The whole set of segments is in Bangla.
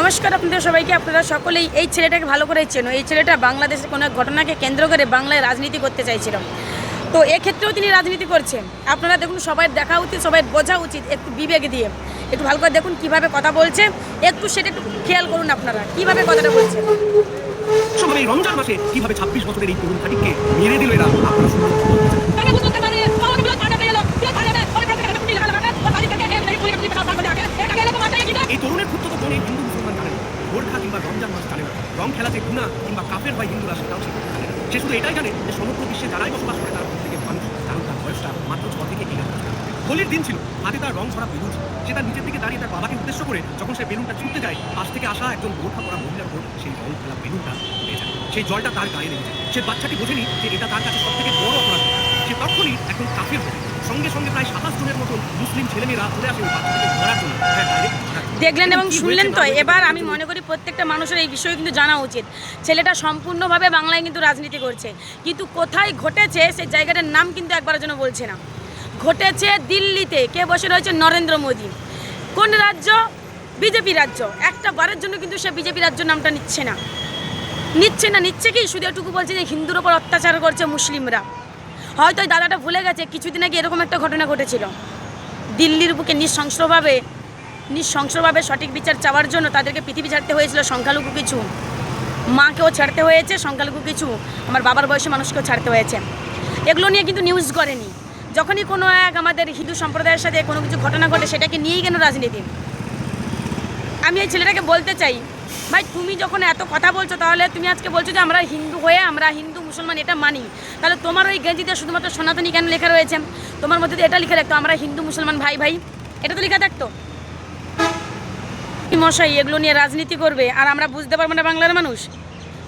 নমস্কার আপনাদের সবাইকে। আপনারা সকলেই এই ছেলেটাকে ভালো করে চেনো। এই ছেলেটা বাংলাদেশের কোনো এক ঘটনাকে কেন্দ্র করে বাংলায় রাজনীতি করতে চাইছিল। তো এক্ষেত্রেও তিনি রাজনীতি করছেন। আপনারা দেখুন, সবাই দেখা উচিত, সবাই বোঝা উচিত একটু বিবেক দিয়ে। একটু ভালো করে দেখুন কীভাবে কথা বলছে, একটু সেটা একটু খেয়াল করুন আপনারা কীভাবে কথাটা বলছে। এই রমজান মাসে কিভাবে 26 বছরের এই তরুণ খাটিককে মেরে দিল এরা, আপনারা শুনুন। এই তরুণের খুব তো কোন হিন্দু মুসলমান জানে না, বোরখা কিংবা রমজান মাস জানে না, রং খেলাতে গুনাহ কিংবা কাফের হয় হিন্দুরা সেটাও সে জানে না। সে শুধু এটাই জানে যে সমগ্র বিশ্বে যারাই বসবাস করে তার প্রত্যেকের মানুষ, কারণ তার বয়সটা মাত্র 6 থেকে 11 বছর। হোলির দিন ছিল, হাতে তার রং ছড়া বেলুন ছিল। সে তার নিচের দিকে দাঁড়িয়ে তার বাবাকে উদ্দেশ্য করে যখন সে বেলুনটা ছুটতে যায়, পাশ থেকে আসা একজন বোরখা পরা মহিলার উপর সেই রং খেলা বেলুনটা উড়ে যায়। সেই জলটা তার গায়ে লেগে যায়। সে বাচ্চাটি বোঝেনি যে এটা তার কাছে সব থেকে বড় অপরাধ। সে তখনই একজন কাফের হয়। সঙ্গে সঙ্গে প্রায় 27 জনের মতন মুসলিম ছেলেমেয়েরা চলে আসে ওই বাচ্চাটাকে ধরার জন্য। দেখলেন এবং শুনলেন তো। এবার আমি মনে করি প্রত্যেকটা মানুষের এই বিষয়ে কিন্তু জানা উচিত। ছেলেটা সম্পূর্ণভাবে বাংলায় কিন্তু রাজনীতি করছে, কিন্তু কোথায় ঘটেছে সেই জায়গাটার নাম কিন্তু একবারের জন্য বলছে না। ঘটেছে দিল্লিতে। কে বসে রয়েছে? নরেন্দ্র মোদী। কোন রাজ্য? বিজেপি রাজ্য। একটা বারের জন্য কিন্তু সে বিজেপি রাজ্য নামটা নিচ্ছে না। নিচ্ছে কি শুধু এটুকু বলছে যে হিন্দুর ওপর অত্যাচার করছে মুসলিমরা। হয়তো ওই দাদাটা ভুলে গেছে কিছুদিন আগে এরকম একটা ঘটনা ঘটেছিল দিল্লির বুকে। নৃশংসভাবে সঠিক বিচার চাওয়ার জন্য তাদেরকে পৃথিবী ছাড়তে হয়েছিল। সংখ্যালঘু কিছু মাকেও ছাড়তে হয়েছে, সংখ্যালঘু কিছু আমার বাবার বয়সী মানুষকেও ছাড়তে হয়েছে। এগুলো নিয়ে কিন্তু নিউজ করেনি। যখনই কোনো এক আমাদের হিন্দু সম্প্রদায়ের সাথে কোনো কিছু ঘটনা ঘটে সেটাকে নিয়েই কেন রাজনীতি। আমি এই ছেলেটাকে বলতে চাই, ভাই তুমি যখন এত কথা বলছো, তাহলে তুমি আজকে বলছো যে আমরা হিন্দু হয়ে আমরা হিন্দু মুসলমান এটা মানি, তাহলে তোমার ওই গেঞ্জিতে শুধুমাত্র সনাতনী কেন লেখা রয়েছে? তোমার মধ্যে এটা লিখে রাখতো আমরা হিন্দু মুসলমান ভাই ভাই, এটা তো লেখা থাকতো। মশাই এগুলো নিয়ে রাজনীতি করবে আর আমরা বুঝতে পারবো না বাংলার মানুষ?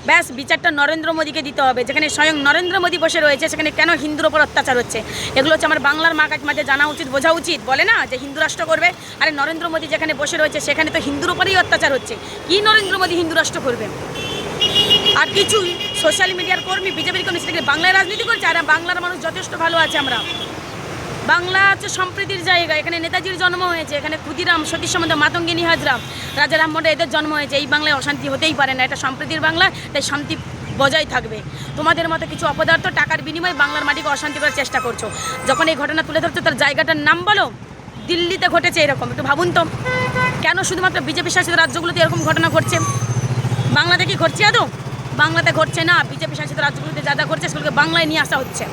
ব্যাস বিচারটা নরেন্দ্র মোদীকে দিতে হবে। যেখানে স্বয়ং নরেন্দ্র মোদী বসে রয়েছে সেখানে কেন হিন্দুর ওপর অত্যাচার হচ্ছে? এগুলো হচ্ছে আমার বাংলার মাঝে জানা উচিত, বোঝা উচিত। বলে না যে হিন্দু রাষ্ট্র করবে, আরে নরেন্দ্র মোদী যেখানে বসে রয়েছে সেখানে তো হিন্দুর ওপরেই অত্যাচার হচ্ছে। কি নরেন্দ্র মোদী হিন্দু রাষ্ট্র করবে? আর কিছু সোশ্যাল মিডিয়ার কর্মী, বিজেপির কর্মী সেটাকে বাংলায় রাজনীতি করছে। আর বাংলার মানুষ যথেষ্ট ভালো আছে। আমরা বাংলা হচ্ছে সম্প্রীতির জায়গা। এখানে নেতাজির জন্ম হয়েছে, এখানে ক্ষুদিরাম, সতীশ সামন্ত, মাতঙ্গিনী হাজরা, রাজা রামমোহন এদের জন্ম হয়েছে। এই বাংলায় অশান্তি হতেই পারে না। এটা সম্প্রীতির বাংলা, তাই শান্তি বজায় থাকবে। তোমাদের মতো কিছু অপদার্থ টাকার বিনিময়ে বাংলার মাটিকে অশান্তি করার চেষ্টা করছো। যখন এই ঘটনা তুলে ধরছো তার জায়গাটার নাম বলো। দিল্লিতে ঘটেছে এরকম, একটু ভাবুন তো কেন শুধুমাত্র বিজেপি শাসিত রাজ্যগুলোতে এরকম ঘটনা ঘটছে? বাংলাতে কি ঘটছে? আদৌ বাংলাতে ঘটছে না। বিজেপি শাসিত রাজ্যগুলোতে যা যা ঘটছে সেগুলোকে বাংলায় নিয়ে আসা হচ্ছে।